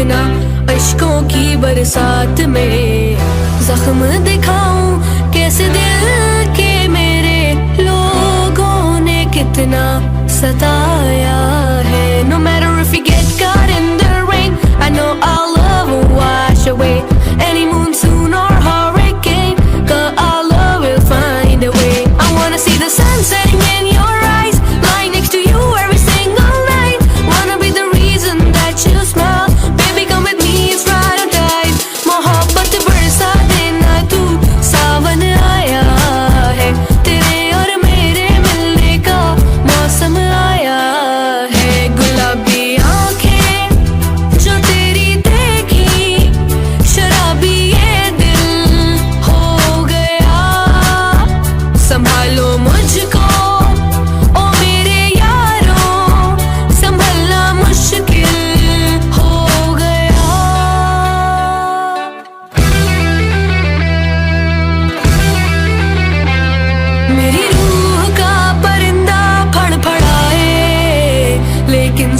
कितना अश्कों की बरसात में जख्म दिखाऊं कैसे दिल के मेरे लोगों ने कितना सताया है। No matter if you get caught in the rain, I know our love will wash away any monsoon or hurricane, 'cause our love will find a way. I wanna see the sun setting in your eyes, lying next to you every single night. Wanna be the reason that you smile, baby come with me, it's ride or die. मोहब्बत बरसा देना तू, सावन आया है, तेरे और मेरे मिलने का मौसम आया है। गुलाबी आंखें जो तेरी देखी, शराबी ये दिल हो गया। संभालो मुझको ओ मेरे यारों, संभलना मुश्किल हो गया। मेरी रूह का परिंदा फड़फड़ाए, लेकिन